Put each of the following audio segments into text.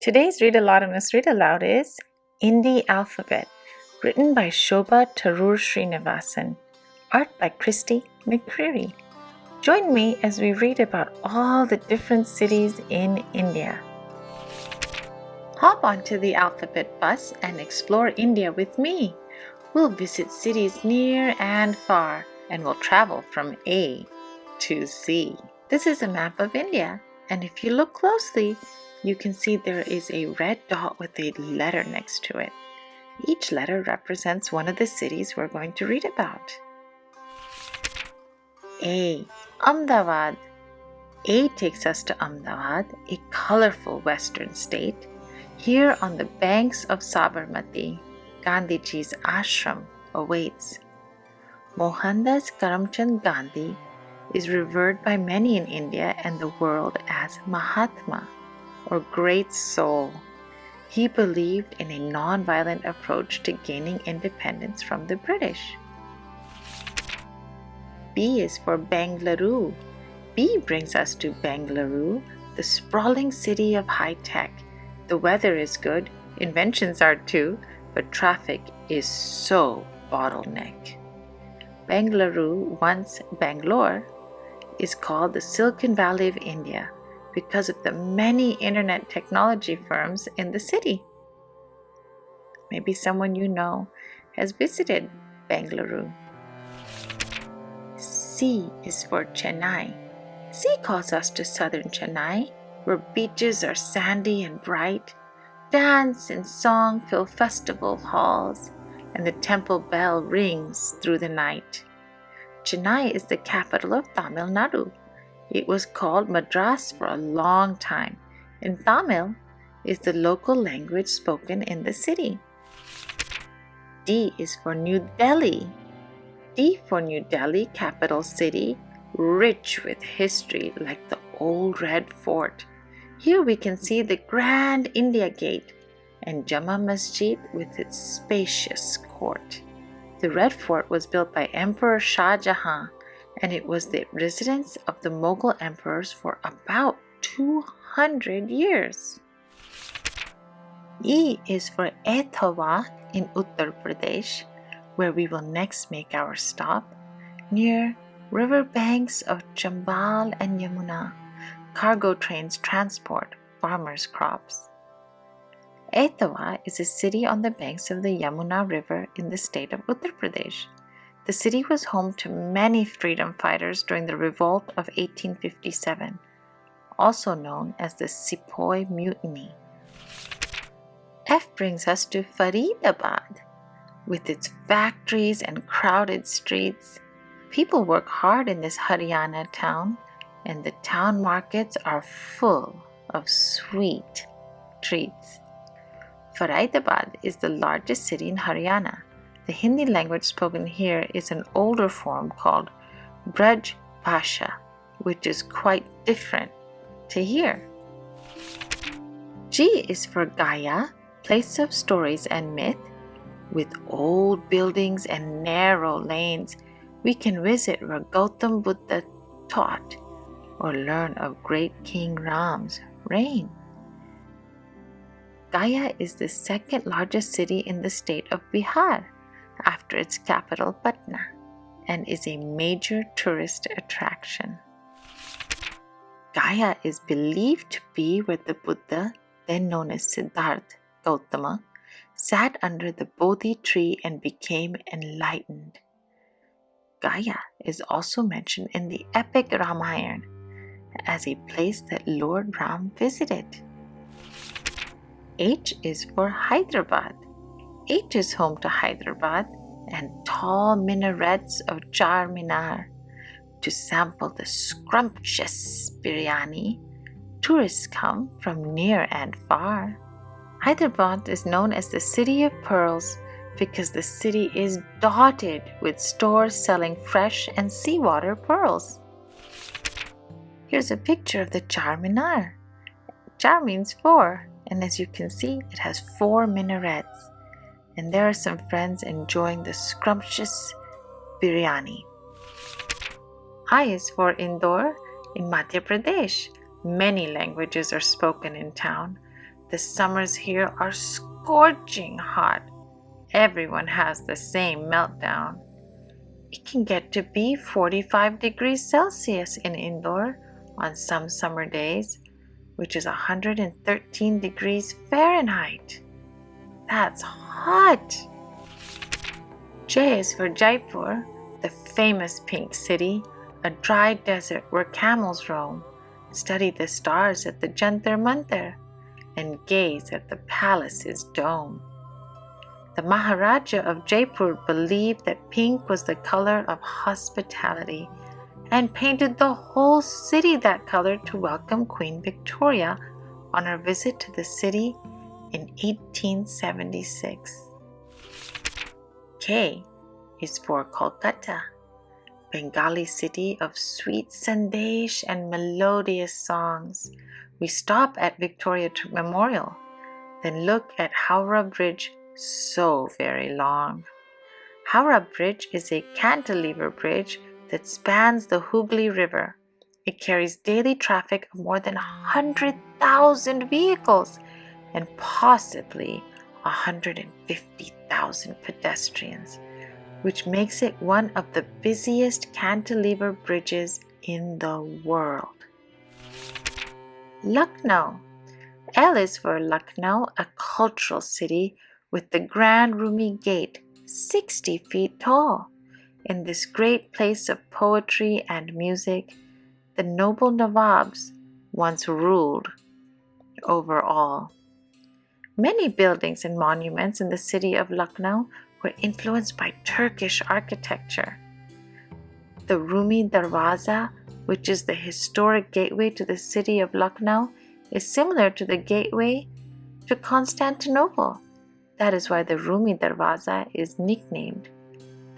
Today's Read Aloud and Must Read Aloud is Indie Alphabet, written by Shobha Tarur Srinivasan, art by Christy McCreary. Join me as we read about all the different cities in India. Hop onto the alphabet bus and explore India with me. We'll visit cities near and far, and we'll travel from A to Z. This is a map of India, and if you look closely, you can see there is a red dot with a letter next to it. Each letter represents one of the cities we're going to read about. A. Amdavad. A takes us to Amdavad, a colorful western state. Here on the banks of Sabarmati, Gandhiji's ashram awaits. Mohandas Karamchand Gandhi is revered by many in India and the world as Mahatma, or great soul. He believed in a non-violent approach to gaining independence from the British. B is for Bengaluru. B brings us to Bengaluru, the sprawling city of high tech. The weather is good, inventions are too, but traffic is so bottleneck. Bengaluru, once Bangalore, is called the Silicon Valley of India because of the many internet technology firms in the city. Maybe someone you know has visited Bengaluru. C is for Chennai. C calls us to southern Chennai, where beaches are sandy and bright. Dance and song fill festival halls, and the temple bell rings through the night. Chennai is the capital of Tamil Nadu. It was called Madras for a long time, and Tamil is the local language spoken in the city. D is for New Delhi. D for New Delhi, capital city, rich with history like the old Red Fort. Here we can see the Grand India Gate and Jama Masjid with its spacious court. The Red Fort was built by Emperor Shah Jahan, and it was the residence of the Mughal emperors for about 200 years. E is for Etowah in Uttar Pradesh, where we will next make our stop. Near river banks of Chambal and Yamuna, cargo trains transport farmers' crops. Etowah is a city on the banks of the Yamuna River in the state of Uttar Pradesh. The city was home to many freedom fighters during the revolt of 1857, also known as the Sepoy Mutiny. F brings us to Faridabad. With its factories and crowded streets, people work hard in this Haryana town, and the town markets are full of sweet treats. Faridabad is the largest city in Haryana. The Hindi language spoken here is an older form called Braj Bhasha, which is quite different to here. G is for Gaya, place of stories and myth. With old buildings and narrow lanes, we can visit where Gautam Buddha taught or learn of great King Ram's reign. Gaya is the second largest city in the state of Bihar, after its capital Patna, and is a major tourist attraction. Gaya is believed to be where the Buddha, then known as Siddhartha Gautama, sat under the Bodhi tree and became enlightened. Gaya is also mentioned in the epic Ramayana as a place that Lord Ram visited. H is for Hyderabad. H is home to Hyderabad and tall minarets of Charminar. To sample the scrumptious biryani, tourists come from near and far. Hyderabad is known as the City of Pearls because the city is dotted with stores selling fresh and seawater pearls. Here's a picture of the Charminar. Char means four, and as you can see, it has 4 minarets. And there are some friends enjoying the scrumptious biryani. I is for Indore in Madhya Pradesh. Many languages are spoken in town. The summers here are scorching hot. Everyone has the same meltdown. It can get to be 45 degrees Celsius in Indore on some summer days, which is 113 degrees Fahrenheit. That's hot! J is for Jaipur, the famous pink city, a dry desert where camels roam, study the stars at the Jantar Mantar, and gaze at the palace's dome. The Maharaja of Jaipur believed that pink was the color of hospitality and painted the whole city that color to welcome Queen Victoria on her visit to the city in 1876. K is for Kolkata, Bengali city of sweet sandesh and melodious songs. We stop at Victoria Memorial, then look at Howrah Bridge, so very long. Howrah Bridge is a cantilever bridge that spans the Hooghly River. It carries daily traffic of more than 100,000 vehicles and possibly 150,000 pedestrians, which makes it one of the busiest cantilever bridges in the world. Lucknow. L is for Lucknow, a cultural city with the Grand Rumi Gate, 60 feet tall. In this great place of poetry and music, the noble Nawabs once ruled over all. Many buildings and monuments in the city of Lucknow were influenced by Turkish architecture. The Rumi Darwaza, which is the historic gateway to the city of Lucknow, is similar to the gateway to Constantinople. That is why the Rumi Darwaza is nicknamed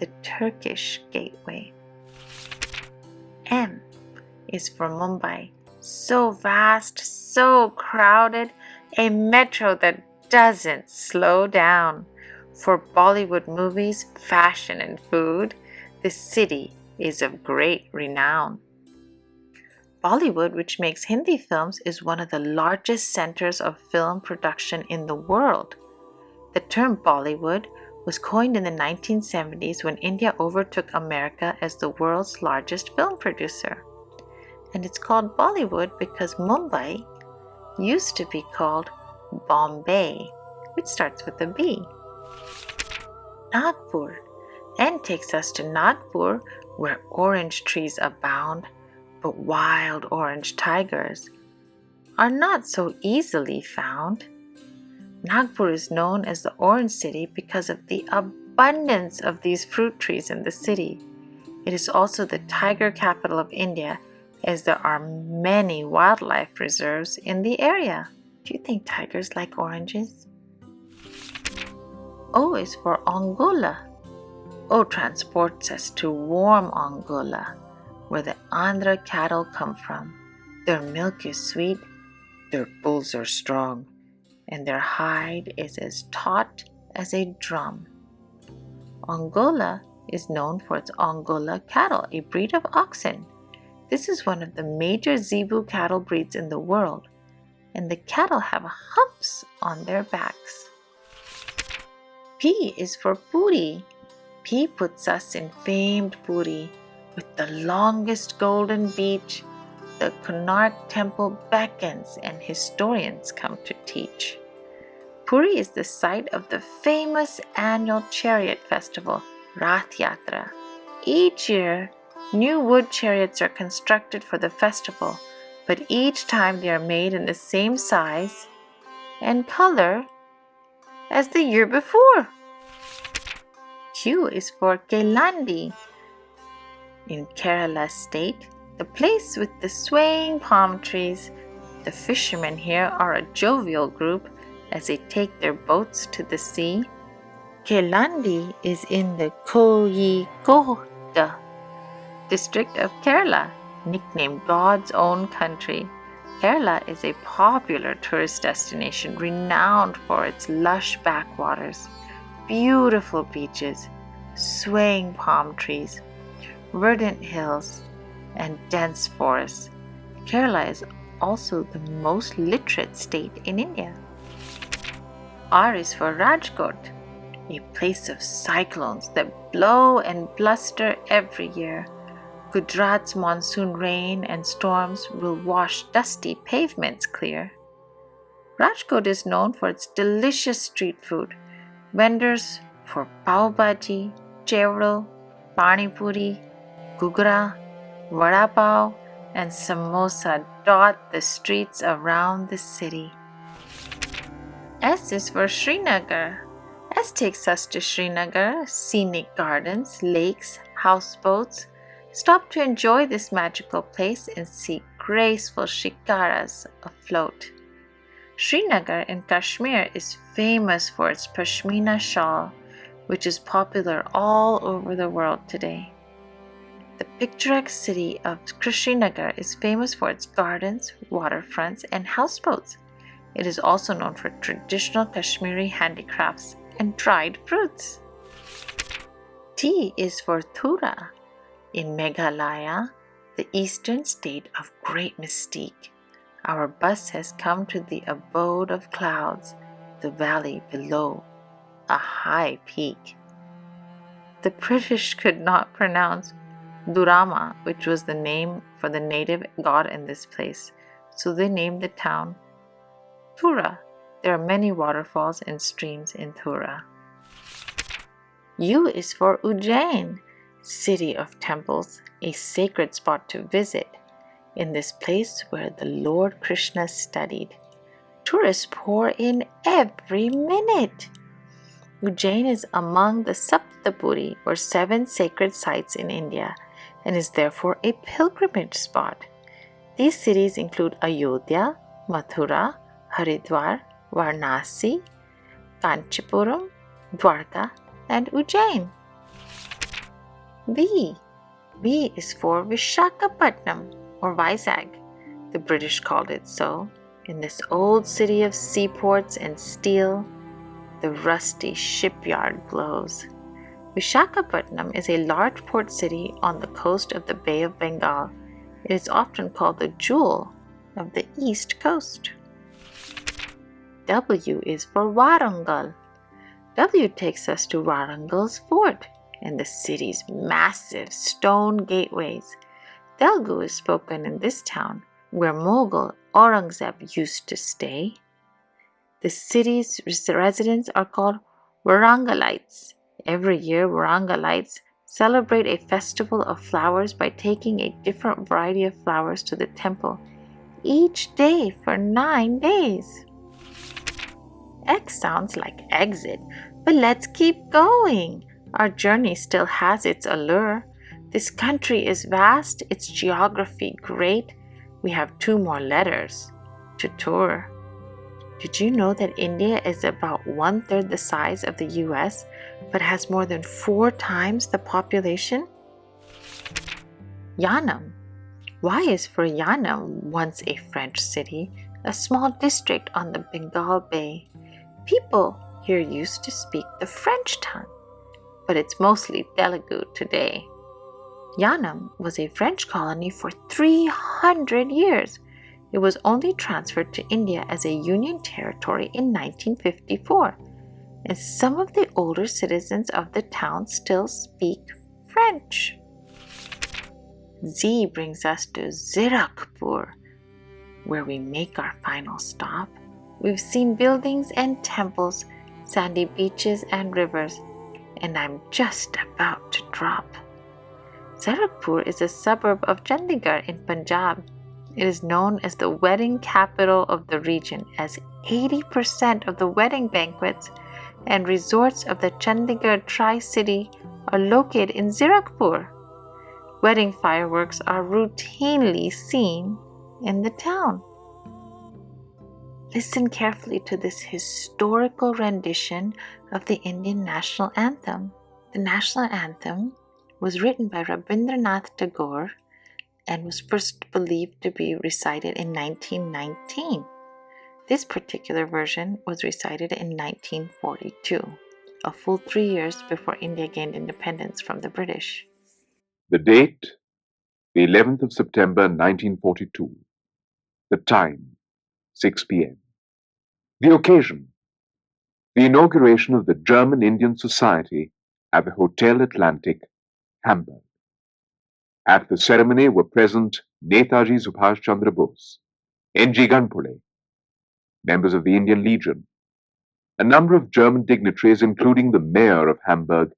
the Turkish Gateway. M is for Mumbai. So vast, so crowded, a metro that doesn't slow down. For Bollywood movies, fashion, and food, the city is of great renown. Bollywood, which makes Hindi films, is one of the largest centers of film production in the world. The term Bollywood was coined in the 1970s when India overtook America as the world's largest film producer. And it's called Bollywood because Mumbai used to be called Bombay, which starts with a B. Nagpur. N takes us to Nagpur, where orange trees abound, but wild orange tigers are not so easily found. Nagpur is known as the Orange City because of the abundance of these fruit trees in the city. It is also the tiger capital of India, as there are many wildlife reserves in the area. Do you think tigers like oranges? O is for Angola. O transports us to warm Angola, where the Andhra cattle come from. Their milk is sweet, their bulls are strong, and their hide is as taut as a drum. Angola is known for its Angola cattle, a breed of oxen. This is one of the major zebu cattle breeds in the world, and the cattle have humps on their backs. P is for Puri. P puts us in famed Puri, with the longest golden beach. The Konark temple beckons and historians come to teach. Puri is the site of the famous annual chariot festival, Rath Yatra. Each year, new wood chariots are constructed for the festival, but each time they are made in the same size and color as the year before. Q is for Kelandi. In Kerala state, the place with the swaying palm trees, the fishermen here are a jovial group as they take their boats to the sea. Kelandi is in the Kozhikode district of Kerala, nicknamed God's own country. Kerala is a popular tourist destination renowned for its lush backwaters, beautiful beaches, swaying palm trees, verdant hills, and dense forests. Kerala is also the most literate state in India. R is for Rajkot, a place of cyclones that blow and bluster every year. Gujarat's monsoon rain and storms will wash dusty pavements clear. Rajkot is known for its delicious street food. Vendors for pav bhaji, chevro, pani puri, gugra, vada pav, and samosa dot the streets around the city. S is for Srinagar. S takes us to Srinagar, scenic gardens, lakes, houseboats. Stop to enjoy this magical place and see graceful shikaras afloat. Srinagar in Kashmir is famous for its pashmina shawl, which is popular all over the world today. The picturesque city of Srinagar is famous for its gardens, waterfronts, and houseboats. It is also known for traditional Kashmiri handicrafts and dried fruits. T is for Tura. In Meghalaya, the eastern state of great mystique, our bus has come to the abode of clouds, the valley below, a high peak. The British could not pronounce Durama, which was the name for the native god in this place, so they named the town Tura. There are many waterfalls and streams in Tura. U is for Ujjain, city of temples, a sacred spot to visit. In this place where the Lord Krishna studied, tourists pour in every minute. Ujjain is among the Saptapuri or 7 sacred sites in India and is therefore a pilgrimage spot. These cities include Ayodhya, Mathura, Haridwar, Varanasi, Kanchipuram, Dwarka, and Ujjain. V is for Visakhapatnam or Vizag. The British called it so. In this old city of seaports and steel, the rusty shipyard glows. Visakhapatnam is a large port city on the coast of the Bay of Bengal. It is often called the jewel of the East Coast. W is for Warangal. W takes us to Warangal's fort and the city's massive stone gateways. Telugu is spoken in this town, where Mughal Aurangzeb used to stay. The city's residents are called Warangalites. Every year, Warangalites celebrate a festival of flowers by taking a different variety of flowers to the temple each day for 9 days. X sounds like exit, but let's keep going. Our journey still has its allure. This country is vast, its geography great. We have 2 more letters to tour. Did you know that India is about 1/3 the size of the US, but has more than 4 times the population? Yanam. Y is for Yanam, once a French city, a small district on the Bengal Bay. People here used to speak the French tongue, but it's mostly Telugu today. Yanam was a French colony for 300 years. It was only transferred to India as a union territory in 1954, and some of the older citizens of the town still speak French. Z brings us to Zirakpur, where we make our final stop. We've seen buildings and temples, sandy beaches and rivers, and I'm just about to drop. Zirakpur is a suburb of Chandigarh in Punjab. It is known as the wedding capital of the region, as 80% of the wedding banquets and resorts of the Chandigarh Tri-City are located in Zirakpur. Wedding fireworks are routinely seen in the town. Listen carefully to this historical rendition of the Indian National Anthem. The National Anthem was written by Rabindranath Tagore and was first believed to be recited in 1919. This particular version was recited in 1942, a full 3 years before India gained independence from the British. The date, the 11th of September 1942. The time, 6 p.m. The occasion, the inauguration of the German Indian Society at the Hotel Atlantic, Hamburg. At the ceremony were present Netaji Subhas Chandra Bose, N.G. Ganpule, members of the Indian Legion, a number of German dignitaries, including the mayor of Hamburg,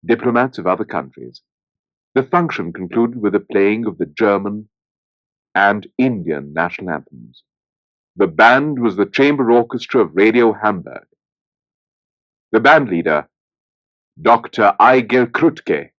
diplomats of other countries. The function concluded with the playing of the German and Indian national anthems. The band was the chamber orchestra of Radio Hamburg. The band leader, Dr. Eigil Krutke,